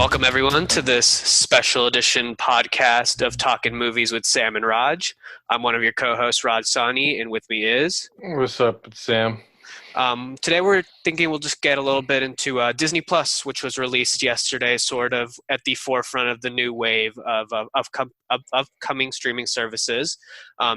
Welcome, everyone, to this special edition podcast of Talking Movies with Sam and Raj. I'm one of your co-hosts, Raj Sawhney, and with me is... What's up, it's Sam? Today we're thinking we'll just get a little bit into Disney Plus, which was released yesterday, sort of at the forefront of the new wave of upcoming streaming services.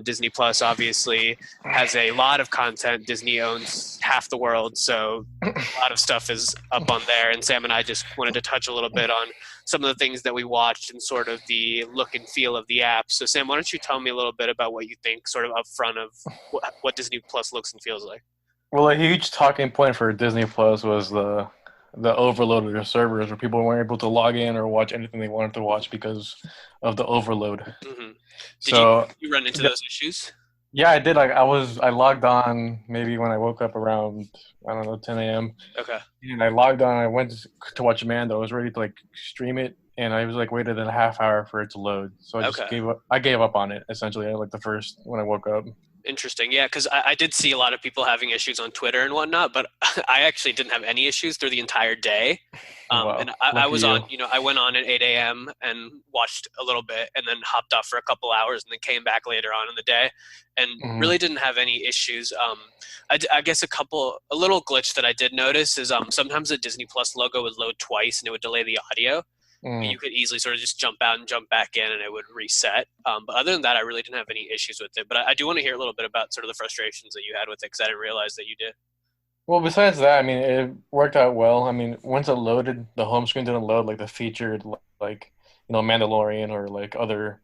Disney Plus obviously has a lot of content. Disney owns half the world, so a lot of stuff is up on there. And Sam and I just wanted to touch a little bit on some of the things that we watched and sort of the look and feel of the app. So Sam, why don't you tell me a little bit about what you think sort of up front of what Disney Plus looks and feels like? Well, a huge talking point for Disney Plus was the overload of their servers, where people weren't able to log in or watch anything they wanted to watch because of the overload. Mm-hmm. So you run into those issues? Yeah, I did. I logged on maybe when I woke up around 10 a.m. Okay. And I logged on. I went to watch Mando. I was ready to stream it, and I was waited a half hour for it to load. So I just gave up. I gave up on it essentially. The first when I woke up. Interesting. Yeah, because I did see a lot of people having issues on Twitter and whatnot, but I actually didn't have any issues through the entire day. Wow. And I was on, I went on at 8 a.m. and watched a little bit and then hopped off for a couple hours and then came back later on in the day and really didn't have any issues. I guess a little glitch that I did notice is sometimes the Disney Plus logo would load twice and it would delay the audio. You could easily sort of just jump out and jump back in and it would reset. But other than that, I really didn't have any issues with it. But I do want to hear a little bit about sort of the frustrations that you had with it because I didn't realize that you did. Well, besides that, it worked out well. Once it loaded, the home screen didn't load the featured Mandalorian or other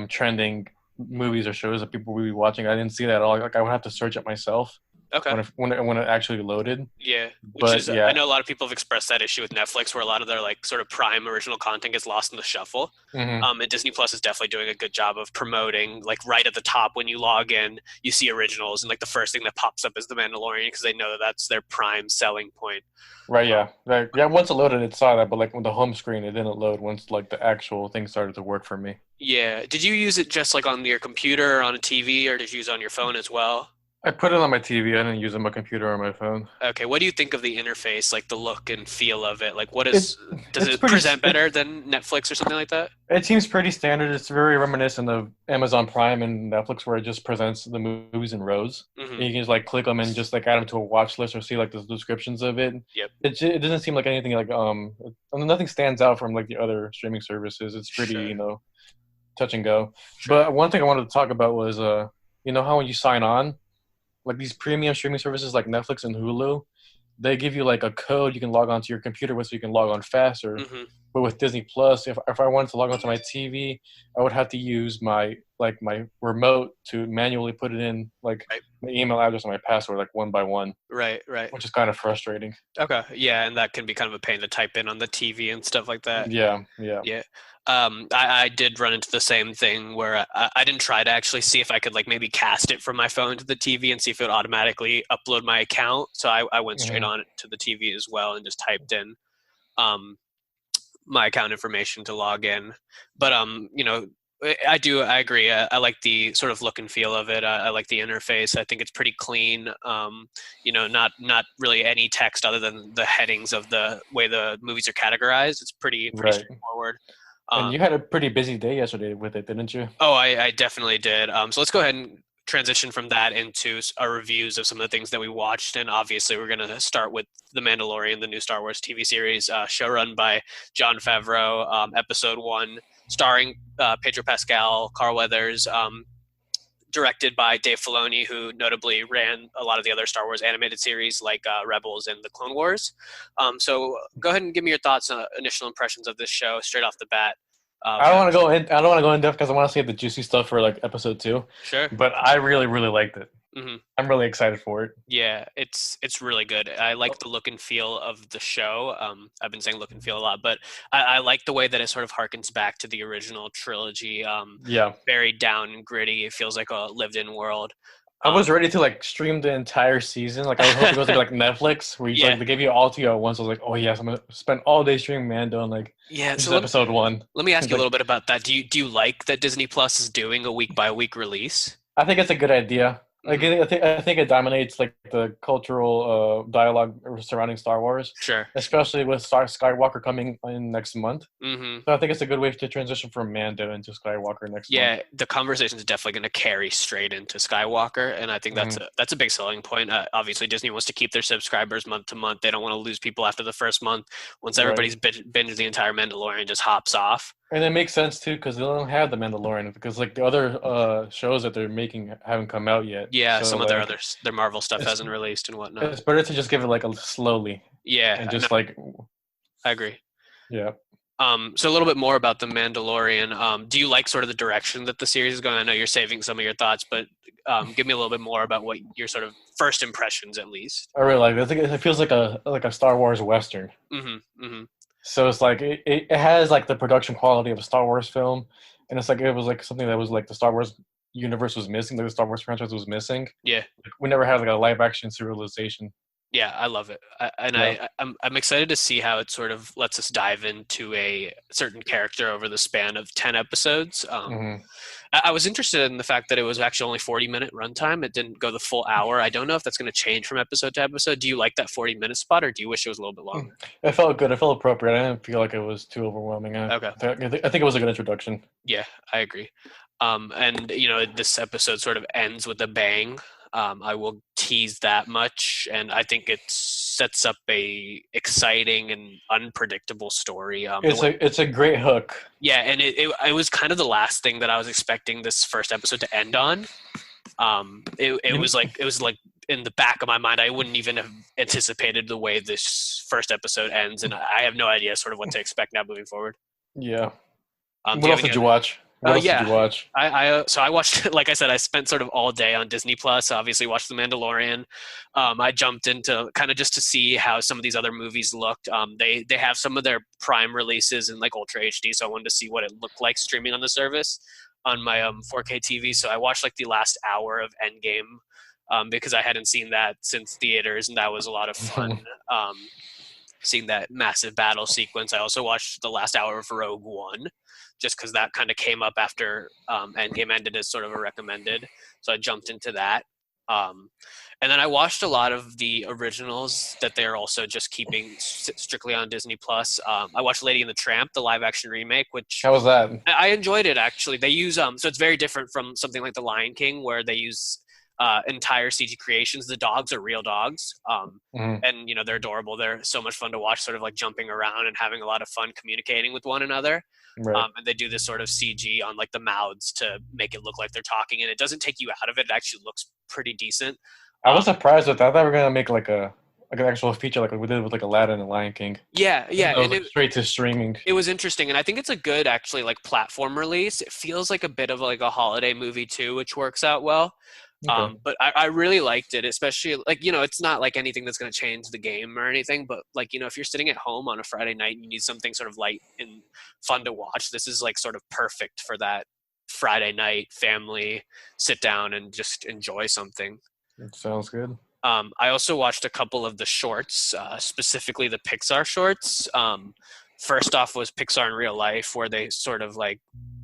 trending movies or shows that people would be watching. I didn't see that at all. I would have to search it myself. Okay. When it actually loaded. Yeah. I know a lot of people have expressed that issue with Netflix where a lot of their sort of prime original content gets lost in the shuffle. And Disney Plus is definitely doing a good job of promoting right at the top when you log in, you see originals and the first thing that pops up is The Mandalorian because they know that that's their prime selling point. Right, yeah. Once it loaded it saw that, but with the home screen it didn't load once the actual thing started to work for me. Yeah. Did you use it just on your computer or on a TV or did you use it on your phone as well? I put it on my TV. I didn't use it on my computer or my phone. Okay, what do you think of the interface, the look and feel of it? Does it present better than Netflix or something like that? It seems pretty standard. It's very reminiscent of Amazon Prime and Netflix, where it just presents the movies in rows. And you can just click them and just add them to a watch list or see the descriptions of it. Yep. It doesn't seem like anything nothing stands out from the other streaming services. It's pretty touch and go. Sure. But one thing I wanted to talk about was how when you sign on. These premium streaming services like Netflix and Hulu, they give you a code you can log onto your computer with so you can log on faster. But with Disney Plus, if I wanted to log onto my TV, I would have to use my remote to manually put it in my email address and my password one by one. Right. Which is kind of frustrating. Okay. Yeah, and that can be kind of a pain to type in on the TV and stuff like that. Yeah. I did run into the same thing where I didn't try to actually see if I could maybe cast it from my phone to the TV and see if it would automatically upload my account. So I went straight on it to the TV as well and just typed in my account information to log in. But I agree. I like the sort of look and feel of it. I like the interface. I think it's pretty clean. Not really any text other than the headings of the way the movies are categorized. It's pretty straightforward. And you had a pretty busy day yesterday with it, didn't you? Oh, I definitely did. So let's go ahead and transition from that into our reviews of some of the things that we watched. And obviously, we're going to start with The Mandalorian, the new Star Wars TV series, show run by Jon Favreau, episode 1, starring Pedro Pascal, Carl Weathers, directed by Dave Filoni, who notably ran a lot of the other Star Wars animated series like Rebels and the Clone Wars. So go ahead and give me your thoughts, initial impressions of this show straight off the bat. I don't want to go in depth because I want to see the juicy stuff for episode 2. Sure. But I really, really liked it. I'm really excited for it. Yeah, it's really good. I like the look and feel of the show. I've been saying look and feel a lot, but I like the way that it sort of harkens back to the original trilogy. Very down and gritty. It feels like a lived-in world. I was ready to stream the entire season. I was hoping it was Netflix, where they give you all to you at once. I was oh yes, I'm gonna spend all day streaming Mando and so episode 1. Let me ask you a little bit about that. Do you like that Disney Plus is doing a week by week release? I think it's a good idea. Like Hmm. I think it dominates like the cultural dialogue surrounding Star Wars, Sure. especially with Star Skywalker coming in next month. Hmm. So I think it's a good way to transition from Mando into Skywalker next month. Yeah, the conversation is definitely going to carry straight into Skywalker, and I think Hmm. that's a big selling point. Obviously, Disney wants to keep their subscribers month to month. They don't want to lose people after the first month. Once Right. everybody's binged the entire Mandalorian, just hops off. And it makes sense too because they don't have the Mandalorian because like the other shows that they're making haven't come out yet. Yeah, So some of like their Marvel stuff it's hasn't released and whatnot. it's better to just give it like a slowly and Yeah, no, just like I agree. yeah. So a little bit more about the Mandalorian. Do you like sort of the direction that the series is going? I know you're saving some of your thoughts, but give me a little bit more about what your sort of first impressions, at least. I really like it. I think it feels like a Star Wars Western. Hmm. Hmm. So it's like it has like the production quality of a Star Wars film, and it's like it was like something that was like the Star Wars universe was missing, like the Star Wars franchise was missing. Yeah. Like, we never had like a live action serialization. Yeah, I love it, Yeah. I'm excited to see how it sort of lets us dive into a certain character over the span of 10 episodes. Hmm. I was interested in the fact that it was actually only 40-minute runtime. It didn't go the full hour. I don't know if that's going to change from episode to episode. Do you like that 40-minute spot, or do you wish it was a little bit longer? It felt good. It felt appropriate. I didn't feel like it was too overwhelming. Okay. I think it was a good introduction. Yeah, I agree. And this episode sort of ends with a bang. I will tease that much, and I think it sets up a exciting and unpredictable story. It's a great hook. Yeah, and it was kind of the last thing that I was expecting this first episode to end on. It was like in the back of my mind, I wouldn't even have anticipated the way this first episode ends, and I have no idea sort of what to expect now moving forward. Yeah. Do What you else have any did you other? watch? What else did Yeah, you watch? so I watched like I said, I spent sort of all day on Disney Plus. Obviously, watched The Mandalorian. I jumped into kind of just to see how some of these other movies looked. They have some of their Prime releases in like Ultra HD, so I wanted to see what it looked like streaming on the service on my 4K TV. So I watched like the last hour of Endgame because I hadn't seen that since theaters, and that was a lot of fun. Seeing that massive battle sequence. I also watched the last hour of Rogue One, just because that kind of came up after Endgame ended as sort of a recommended. So I jumped into that. And then I watched a lot of the originals that they're also just keeping strictly on Disney Plus. I watched Lady and the Tramp, the live action remake, which How was that? I enjoyed it actually. They use so it's very different from something like The Lion King, where they use entire CG creations. The dogs are real dogs, Mhm. and they're adorable. They're so much fun to watch, sort of like jumping around and having a lot of fun communicating with one another. Right. And they do this sort of CG on like the mouths to make it look like they're talking, and it doesn't take you out of it. It actually looks pretty decent. I was surprised with that. I thought we were gonna make like an actual feature like we did with like Aladdin and Lion King. Yeah, yeah, It was and like, straight to streaming. it was interesting, and I think it's a good actually like platform release. It feels like a bit of like a holiday movie too, which works out well. Okay. But I really liked it, especially like it's not like anything that's going to change the game or anything, but like if you're sitting at home on a Friday night and you need something sort of light and fun to watch, this is like sort of perfect for that Friday night family sit down and just enjoy something. It sounds good. I also watched a couple of the shorts, specifically the Pixar shorts. First off was Pixar in Real Life, where they sort of like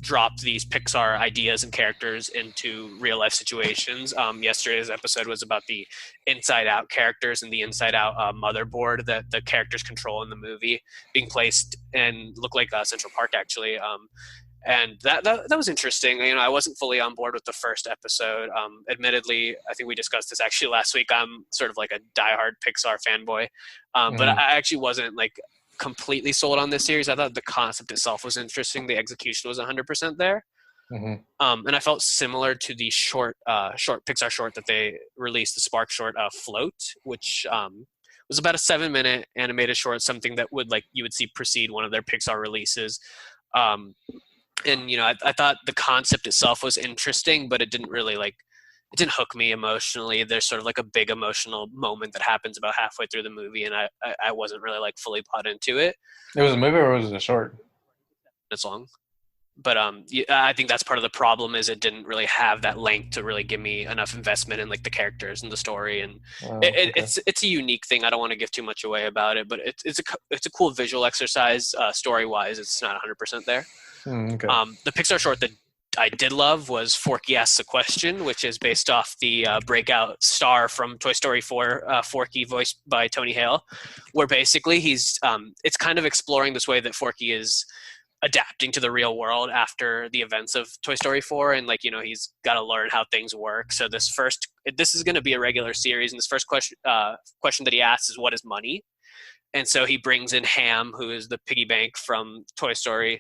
dropped these Pixar ideas and characters into real life situations. Yesterday's episode was about the Inside Out characters and the Inside Out motherboard that the characters control in the movie being placed and look like Central Park actually. And that was interesting. I wasn't fully on board with the first episode. Admittedly, I think we discussed this actually last week. I'm sort of like a diehard Pixar fanboy, but I actually wasn't like completely sold on this series. I thought the concept itself was interesting. The execution was 100% there. Mm-hmm. And I felt similar to the short Pixar short that they released, the Spark short, Float, which was about a 7-minute animated short, something that you would see precede one of their Pixar releases. And I thought the concept itself was interesting, but it didn't really it didn't hook me emotionally. There's sort of like a big emotional moment that happens about halfway through the movie, and I wasn't really like fully bought into it. It was a movie or was it a short? It's long, but I think that's part of the problem is it didn't really have that length to really give me enough investment in like the characters and the story, and Okay. it's a unique thing. I don't want to give too much away about it, but it's a cool visual exercise. Story wise, it's not 100% there. Okay. The Pixar short that I did love was Forky Asks a Question, which is based off the breakout star from Toy Story 4, Forky, voiced by Tony Hale, where basically it's kind of exploring this way that Forky is adapting to the real world after the events of Toy Story 4, and like he's got to learn how things work. So this is going to be a regular series, and this first question that he asks is, what is money? And so he brings in Ham, who is the piggy bank from Toy Story,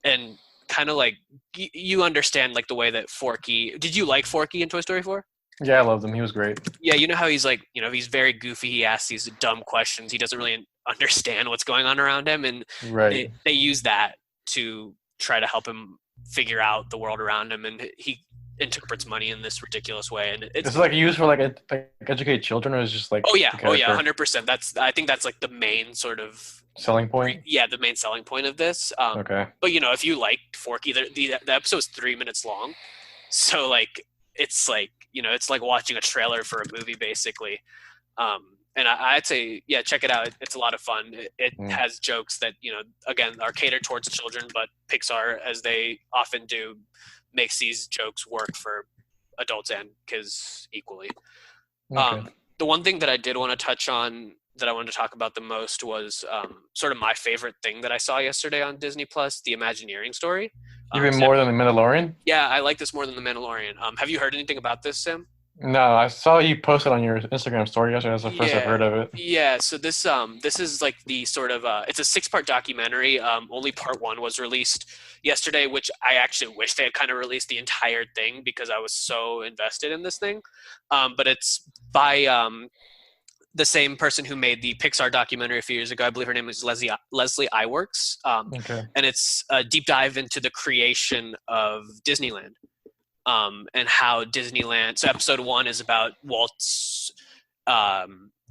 and kind of like you understand like the way that Forky. Did you like Forky in Toy Story 4? Yeah, I loved him. He was great. Yeah, you know how he's like, he's very goofy. He asks these dumb questions. He doesn't really understand what's going on around him, and Right. they use that to try to help him figure out the world around him, and he interprets money in this ridiculous way, and it's Is it like used for like educate children, or is it just like oh yeah, the character 100%. I think that's like the main sort of selling point? yeah, the main selling point of this. Okay. But if you liked Forky, the episode's 3 minutes long, so like it's like it's like watching a trailer for a movie basically. And I'd say, yeah, check it out. It's a lot of fun. It has jokes that, again, are catered towards children, but Pixar, as they often do, makes these jokes work for adults and kids equally. Okay. The one thing that I did want to touch on that I wanted to talk about the most was sort of my favorite thing that I saw yesterday on Disney Plus, the Imagineering story. Even more than the Mandalorian? Yeah, I like this more than the Mandalorian. Have you heard anything about this, Sam? No, I saw you posted on your Instagram story yesterday. That's the first I've heard of it. Yeah, so this is like the sort of it's a 6-part documentary. Only part 1 was released yesterday, which I actually wish they had kind of released the entire thing because I was so invested in this thing. But it's by the same person who made the Pixar documentary a few years ago. I believe her name is Leslie Iwerks. Okay. And it's a deep dive into the creation of Disneyland. And how Disneyland. So episode 1 is about Walt's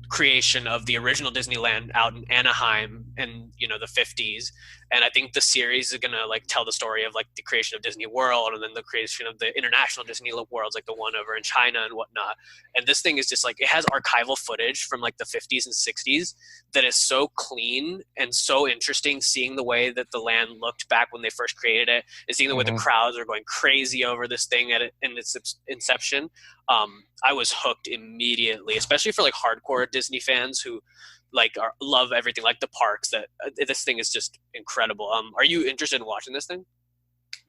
creation of the original Disneyland out in Anaheim in the 50s, and I think the series is gonna like tell the story of like the creation of Disney World and then the creation of the international Disney worlds, like the one over in China and whatnot. And this thing is just like, it has archival footage from like the 50s and 60s that is so clean and so interesting, seeing the way that the land looked back when they first created it and seeing the way the crowds are going crazy over this thing in its inception. I was hooked immediately, especially for like hardcore Disney fans who like love everything, like the parks. That this thing is just incredible. Are you interested in watching this thing?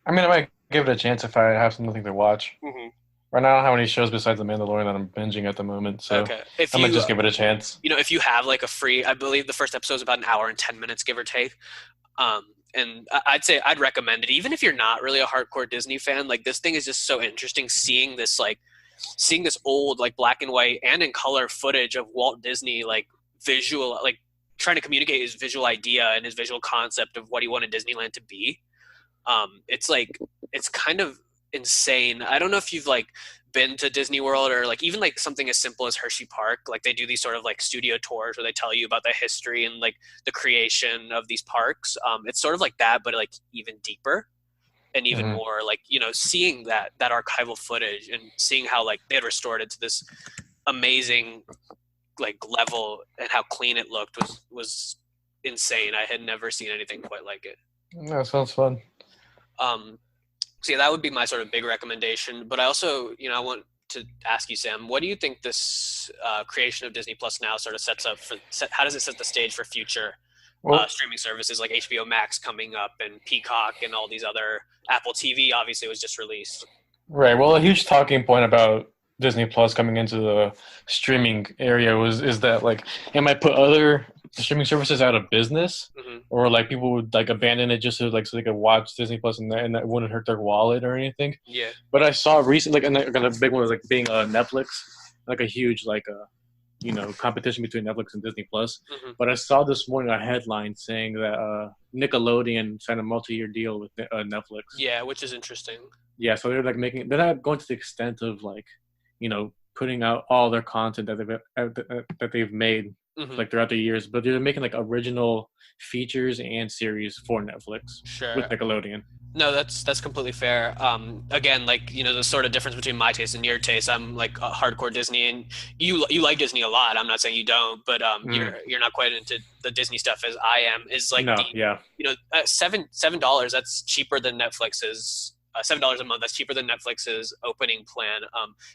I mean, I might give it a chance if I have something to watch. Mm-hmm. Right now, I don't have any shows besides The Mandalorian that I'm binging at the moment, so okay. I might just give it a chance. If you have like a free, I believe the first episode is about an hour and 10 minutes, give or take. And I'd say I'd recommend it, even if you're not really a hardcore Disney fan. Like this thing is just so interesting, seeing this old like black and white and in color footage of Walt Disney like visual, like trying to communicate his visual idea and his visual concept of what he wanted Disneyland to be. It's kind of insane. I don't know if you've like been to Disney World or like even like something as simple as Hershey Park. Like they do these sort of like studio tours where they tell you about the history and like the creation of these parks. It's sort of like that, but like even deeper and even more like, seeing that archival footage and seeing how like they had restored it to this amazing like level and how clean it looked was insane. I had never seen anything quite like it. That sounds fun. So yeah, that would be my sort of big recommendation. But I also, I want to ask you, Sam, what do you think this creation of Disney Plus now sort of sets up for? How does it set the stage for future streaming services like HBO Max coming up and Peacock and all these other? Apple TV obviously was just released. Right. Well, a huge talking point about Disney Plus coming into the streaming area is that like it might put other streaming services out of business, or like people would like abandon it just so they could watch Disney Plus and that wouldn't hurt their wallet or anything. Yeah. But I saw recently, like, and a big one was like being Netflix, like a huge like competition between Netflix and Disney Plus. But I saw this morning a headline saying that Nickelodeon signed a multi-year deal with Netflix. Yeah, which is interesting. Yeah, so they're like they're not going to the extent of like, putting out all their content that they've made like throughout the years, but they're making like original features and series for Netflix with Nickelodeon. No, that's completely fair. Again, like the sort of difference between my taste and your taste. I'm like a hardcore Disney, and you like Disney a lot. I'm not saying you don't, but you're not quite into the Disney stuff as I am. Is like $7 that's cheaper than Netflix's $7 a month. That's cheaper than Netflix's opening plan.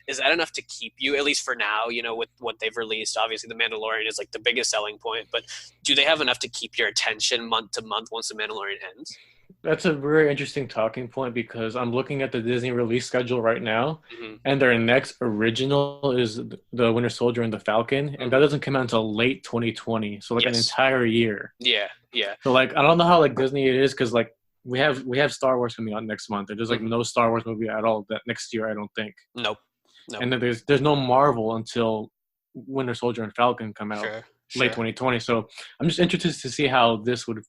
Is that enough to keep you, at least for now, with what they've released? Obviously, The Mandalorian is like the biggest selling point, but do they have enough to keep your attention month to month once The Mandalorian ends? That's a very interesting talking point because I'm looking at the Disney release schedule right now, Mm-hmm. and their next original is the Winter Soldier and the Falcon, and that doesn't come out until late 2020, so like an entire year. Yeah, yeah. So like I don't know how like Disney it is because like we have Star Wars coming out next month, and there's like no Star Wars movie at all that next year, I don't think. Nope. And then there's no Marvel until Winter Soldier and Falcon come out late 2020. So I'm just interested to see how this would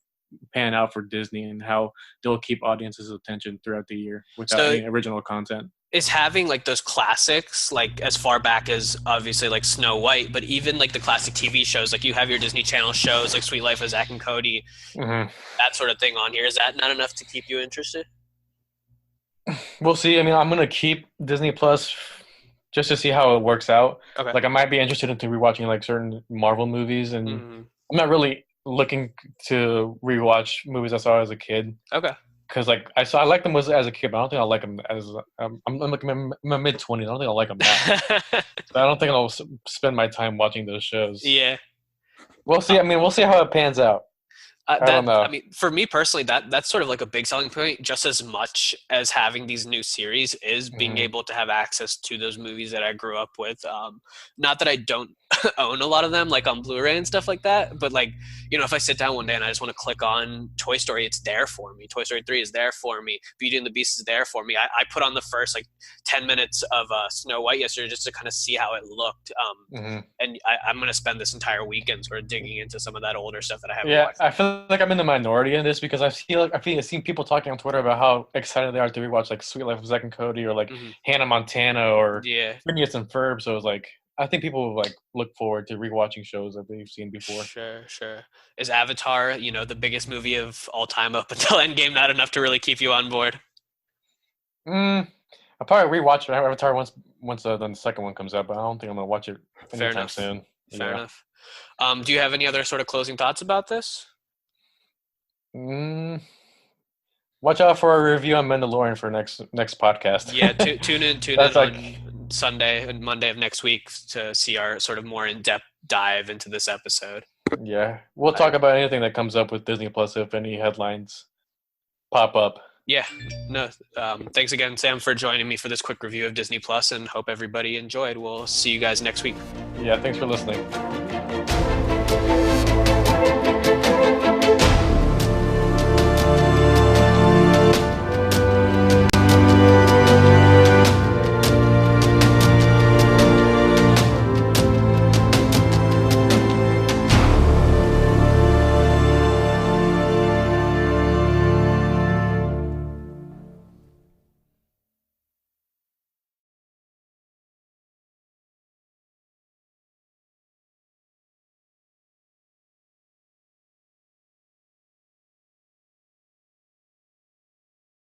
pan out for Disney and how they'll keep audiences' attention throughout the year without any original content. Is having like those classics, like as far back as obviously like Snow White, but even like the classic TV shows, like you have your Disney Channel shows like Sweet Life of Zack and Cody, that sort of thing on here. Is that not enough to keep you interested? We'll see. I mean, I'm gonna keep Disney Plus just to see how it works out. Okay. Like I might be interested into rewatching like certain Marvel movies, and I'm not really looking to rewatch movies I saw as a kid. Okay. Because like I liked them as a kid, but I don't think I like them as I'm like in my mid-20s. I don't think I like them now. So I don't think I'll spend my time watching those shows. Yeah. We'll see. I mean, we'll see how it pans out. I don't know. I mean, for me personally, that's sort of like a big selling point, just as much as having these new series is being able to have access to those movies that I grew up with. Not that I don't own a lot of them, like on Blu-ray and stuff like that, but like, if I sit down one day and I just want to click on Toy Story, it's there for me. Toy Story 3 is there for me. Beauty and the Beast is there for me. I put on the first like 10 minutes of Snow White yesterday just to kind of see how it looked. And I'm going to spend this entire weekend sort of digging into some of that older stuff that I haven't watched. I feel like I'm in the minority in this because I've seen people talking on Twitter about how excited they are to rewatch like Sweet Life of Zack and Cody or like Hannah Montana or Phineas and Ferb. So it's like I think people like look forward to rewatching shows that they've seen before. Sure. Is Avatar, the biggest movie of all time up until Endgame, not enough to really keep you on board? I'll probably rewatch Avatar once then the second one comes out, but I don't think I'm gonna watch it anytime soon. Fair enough. Do you have any other sort of closing thoughts about this? Watch out for our review on Mandalorian for next podcast. Yeah, tune in on Sunday and Monday of next week to see our sort of more in-depth dive into this episode. Yeah, we'll talk about anything that comes up with Disney Plus if any headlines pop up. Yeah, no. Thanks again, Sam, for joining me for this quick review of Disney Plus, and hope everybody enjoyed. We'll see you guys next week. Yeah, thanks for listening.